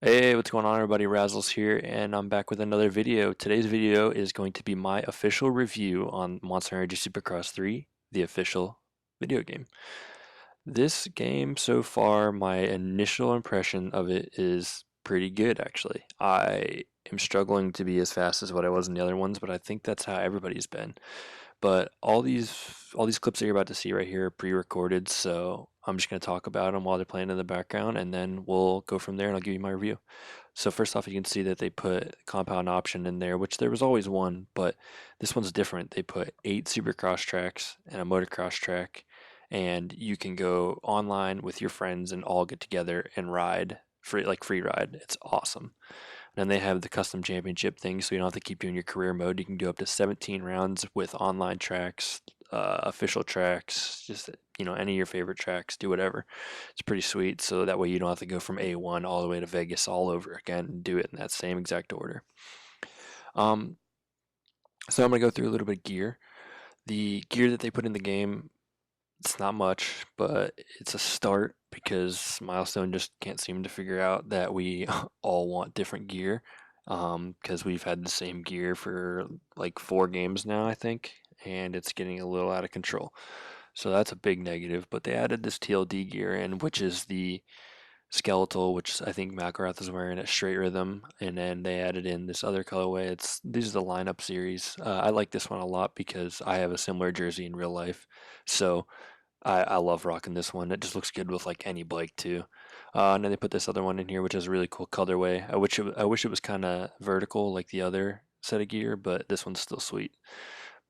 Hey, what's going on everybody? Razzles here, and I'm back with another video. Today's video is going to be my official review on Monster Energy Supercross 3, the official video game. This game so far, my initial impression of it is pretty good actually. I am struggling to be as fast as what I was in the other ones, but I think that's how everybody's been. But all these clips that you're about to see right here are pre-recorded, so I'm just going to talk about them while they're playing in the background, and then we'll go from there and I'll give you my review. So first off, you can see that they put compound option in there, which there was always one, but this one's different. They put 8 Supercross tracks and a motocross track, and you can go online with your friends and all get together and ride free, like free ride. It's awesome. And then they have the custom championship thing, so you don't have to keep doing your career mode. You can do up to 17 rounds with online tracks, official tracks, just any of your favorite tracks. Do whatever. It's pretty sweet. So that way you don't have to go from A1 all the way to Vegas all over again and do it in that same exact order. Um, so I'm gonna go through a little bit of gear. The gear that they put in the game, it's not much, but it's a start because Milestone just can't seem to figure out that we all want different gear. Because we've had the same gear for like 4 games now, I think, and it's getting a little out of control. So that's a big negative. But they added this TLD gear in, which is the skeletal, which I think McElrath is wearing at Straight Rhythm, and then they added in this other colorway. These are the lineup series. I like this one a lot because I have a similar jersey in real life, so I love rocking this one. It just looks good with like any bike too. And then they put this other one in here, which is a really cool colorway. I wish it was kind of vertical like the other set of gear, but this one's still sweet.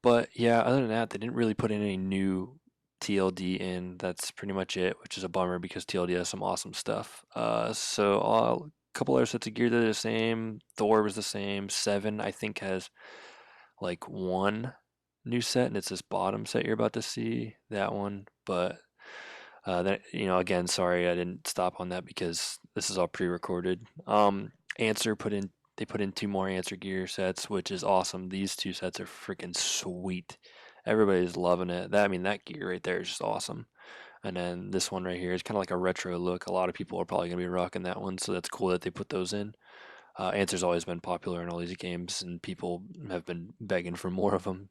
But yeah, other than that, they didn't really put in any new TLD in. That's pretty much it, which is a bummer because TLD has some awesome stuff. So a couple other sets of gear that are the same. Thor was the same. Seven, I think, has like one new set, and it's this bottom set you're about to see. That one, but that again, sorry, I didn't stop on that because this is all pre-recorded. Answer put in They put in 2 more Answer gear sets, which is awesome. These 2 sets are freaking sweet. Everybody's loving it. That gear right there is just awesome. And then this one right here is kind of like a retro look. A lot of people are probably gonna be rocking that one, so that's cool that they put those in. Answer's always been popular in all these games, and people have been begging for more of them.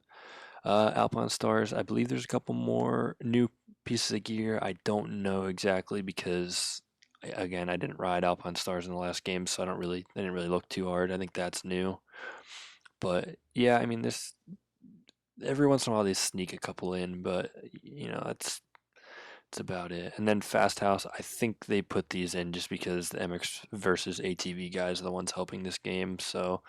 Alpine Stars, I believe there's a couple more new pieces of gear. I don't know exactly because, again, I didn't ride Alpine Stars in the last game, so I didn't really look too hard. I think that's new. But yeah, this every once in a while they sneak a couple in, but that's about it. And then Fast House, I think they put these in just because the MX versus ATV guys are the ones helping this game, so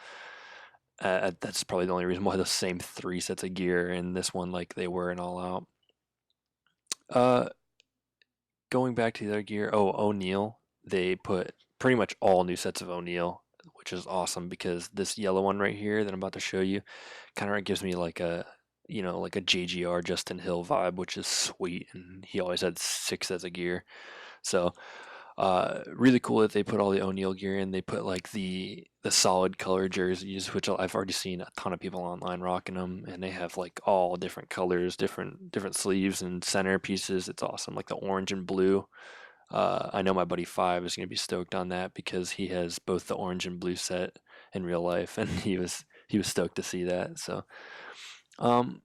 that's probably the only reason why the same 3 sets of gear in this one like they were in All Out. Uh, Going back to the other gear, O'Neill, they put pretty much all new sets of O'Neill, which is awesome because this yellow one right here that I'm about to show you kind of gives me like a JGR Justin Hill vibe, which is sweet, and he always had 6 sets of gear. So really cool that they put all the O'Neill gear in. They put like the solid color jerseys, which I've already seen a ton of people online rocking them, and they have like all different colors, different sleeves and center pieces. It's awesome, like the orange and blue. I know my buddy Five is gonna be stoked on that because he has both the orange and blue set in real life, and he was stoked to see that. So, um,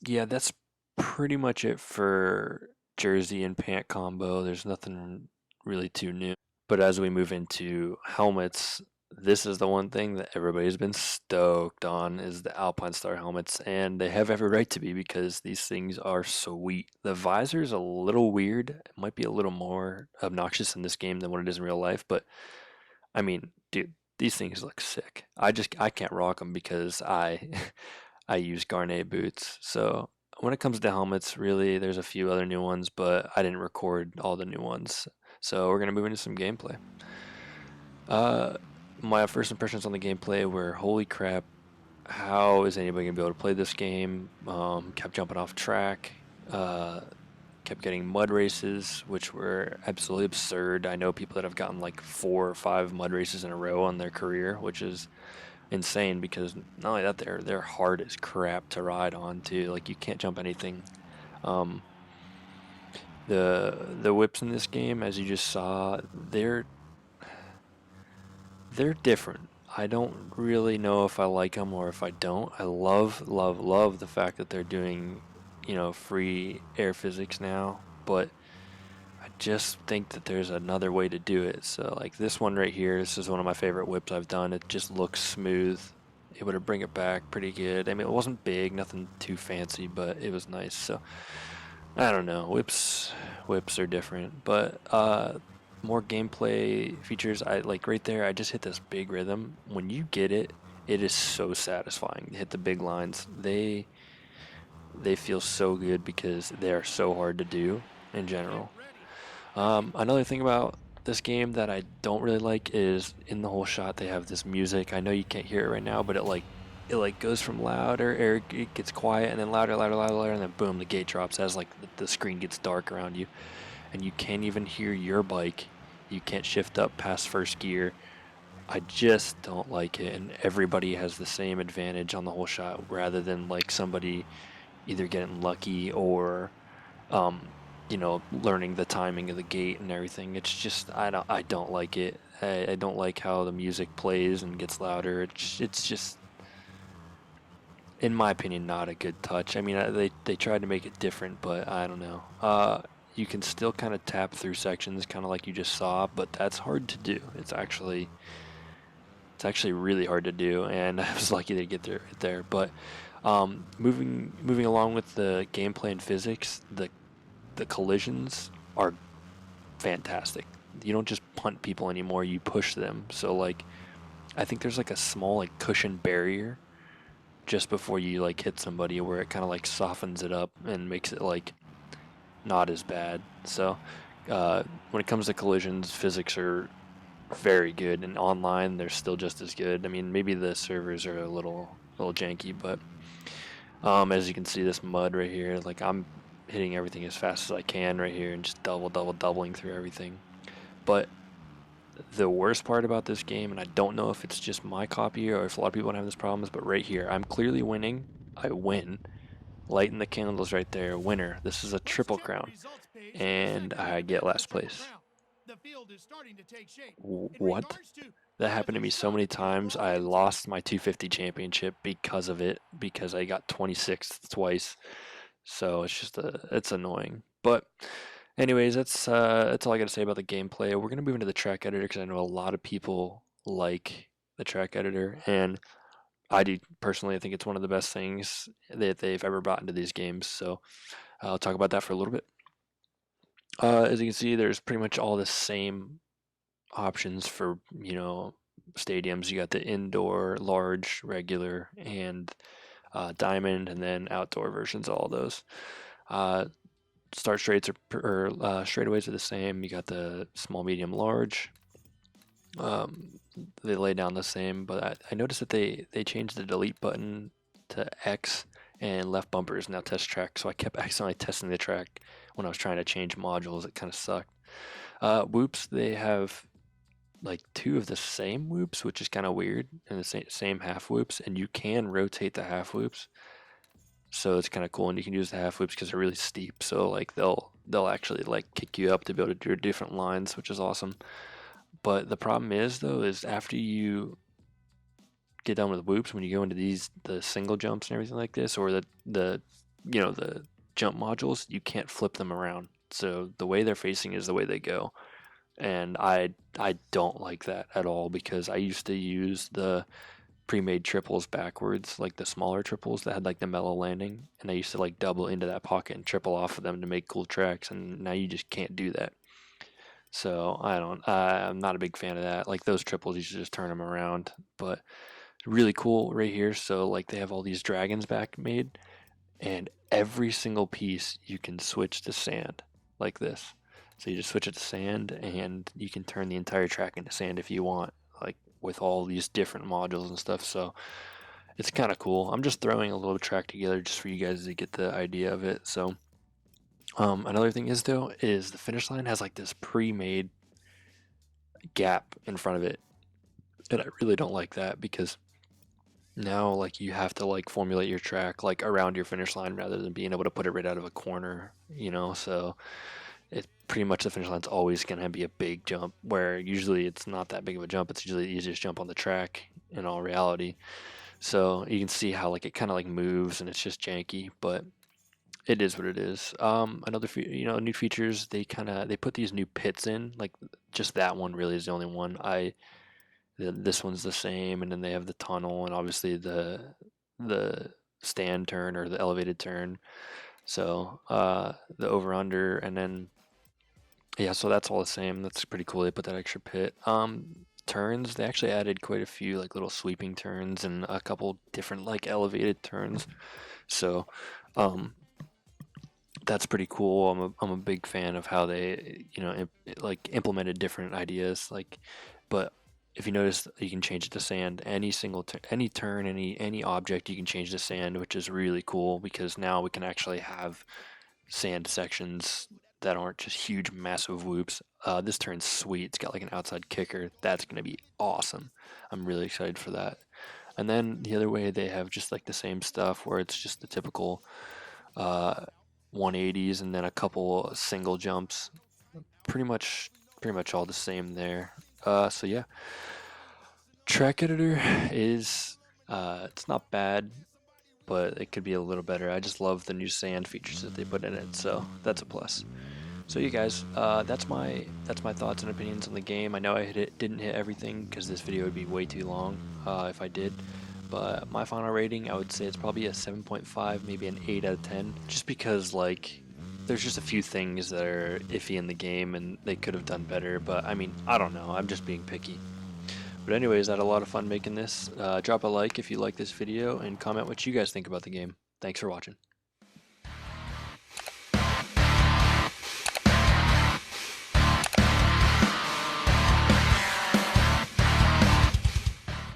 yeah, that's pretty much it for jersey and pant combo. There's nothing really too new. But as we move into helmets, this is the one thing that everybody's been stoked on is the Alpine Star helmets, and they have every right to be because these things are sweet. The visor's a little weird. It might be a little more obnoxious in this game than what it is in real life, but dude, these things look sick. I can't rock them because I I use Garnet boots. So when it comes to helmets, really, there's a few other new ones, but I didn't record all the new ones. So we're gonna move into some gameplay. Uh, my first impressions on the gameplay were, holy crap, how is anybody gonna be able to play this game? Kept jumping off track. Uh, Kept getting mud races, which were absolutely absurd. I know people that have gotten like 4 or 5 mud races in a row on their career, which is insane because not only that they're hard as crap to ride on too. Like you can't jump anything. Um, the whips in this game, as you just saw, they're They're different. I don't really know if I like them or if I don't. I love, love, love the fact that they're doing, free air physics now, but I just think that there's another way to do it. So, like this one right here, this is one of my favorite whips I've done. It just looks smooth. Able to bring it back pretty good. I mean, it wasn't big, nothing too fancy, but it was nice. So, I don't know. Whips are different, but more gameplay features. I like right there. I just hit this big rhythm. When you get it, it is so satisfying to hit the big lines. They feel so good because they are so hard to do in general. Another thing about this game that I don't really like is in the whole shot they have this music. I know you can't hear it right now, but it goes from louder, or it gets quiet, and then louder, louder, louder, louder, and then boom, the gate drops as like the screen gets dark around you, and you can't even hear your bike. You can't shift up past first gear. I just don't like it, and everybody has the same advantage on the whole shot rather than like somebody either getting lucky or learning the timing of the gate and everything. It's just I don't like it. I don't like how the music plays and gets louder. It's just in my opinion not a good touch. I mean, they tried to make it different, but I don't know. You can still kind of tap through sections, kind of like you just saw, but that's hard to do. It's actually really hard to do, and I was lucky to get there. But moving along with the gameplay and physics, the collisions are fantastic. You don't just punt people anymore, you push them. So like I think there's like a small like cushion barrier just before you like hit somebody where it kind of like softens it up and makes it like not as bad. So when it comes to collisions, physics are very good, and online they're still just as good. I mean, maybe the servers are a little janky, but as you can see, this mud right here, like I'm hitting everything as fast as I can right here and just doubling through everything. But the worst part about this game, and I don't know if it's just my copy or if a lot of people have this problem, is but right here, I'm clearly winning. I win. Lighting the candles right there. Winner. This is a triple crown. And I get last place. What? That happened to me so many times. I lost my 250 championship because of it, because I got 26th twice. So it's annoying. But anyways, that's all I got to say about the gameplay. We're gonna move into the track editor because I know a lot of people like the track editor, and I do personally. I think it's one of the best things that they've ever brought into these games. So I'll talk about that for a little bit. As you can see, there's pretty much all the same options for stadiums. You got the indoor, large, regular, and diamond, and then outdoor versions. All of those. Start straights straightaways are the same. You got the small, medium, large. They lay down the same, but I noticed that they changed the delete button to X, and left bumper is now test track. So I kept accidentally testing the track when I was trying to change modules. It kind of sucked. Whoops, they have like two of the same whoops, which is kind of weird, and the same half whoops, and you can rotate the half whoops. So it's kind of cool, and you can use the half whoops because they're really steep. So like they'll actually like kick you up to be able to do different lines, which is awesome. But the problem is though, is after you get done with whoops, when you go into the single jumps and everything like this, or the jump modules, you can't flip them around. So the way they're facing is the way they go, and I don't like that at all because I used to use the pre-made triples backwards, like the smaller triples that had like the mellow landing, and I used to like double into that pocket and triple off of them to make cool tracks, and now you just can't do that. So I'm not a big fan of that. Like those triples, you should just turn them around. But really cool right here. So like they have all these dragons back made, and every single piece you can switch to sand like this. So you just switch it to sand, and you can turn the entire track into sand if you want, like with all these different modules and stuff. So it's kind of cool. I'm just throwing a little track together just for you guys to get the idea of it. So another thing is though is the finish line has like this pre-made gap in front of it, and I really don't like that because now like you have to like formulate your track like around your finish line rather than being able to put it right out of a corner. So it pretty much the finish line's always going to be a big jump, where usually it's not that big of a jump. It's usually the easiest jump on the track in all reality. So you can see how like it kind of like moves and it's just janky, but it is what it is. Another new features, they put these new pits in. Like just that one really is the only one. This one's the same, and then they have the tunnel and obviously the stand turn or the elevated turn. So the over under, and then yeah, so that's all the same. That's pretty cool. They put that extra pit. Turns, they actually added quite a few like little sweeping turns and a couple different like elevated turns. So um, that's pretty cool. I'm a big fan of how they like implemented different ideas. Like, but if you notice, you can change it to sand. Any single any turn, any object, you can change to sand, which is really cool because now we can actually have sand sections that aren't just huge, massive whoops. This turn's sweet. It's got like an outside kicker. That's gonna be awesome. I'm really excited for that. And then the other way, they have just like the same stuff where it's just the typical uh, 180s and then a couple single jumps. Pretty much, pretty much all the same there. So yeah, track editor is it's not bad, but it could be a little better. I just love the new sand features that they put in it, so that's a plus. So you guys, that's my thoughts and opinions on the game. I know didn't hit everything because this video would be way too long if I did. But my final rating, I would say it's probably a 7.5, maybe an 8 out of 10, just because like there's just a few things that are iffy in the game and they could have done better. But I mean, I don't know. I'm just being picky. But anyways, I had a lot of fun making this. Drop a like if you like this video and comment what you guys think about the game. Thanks for watching.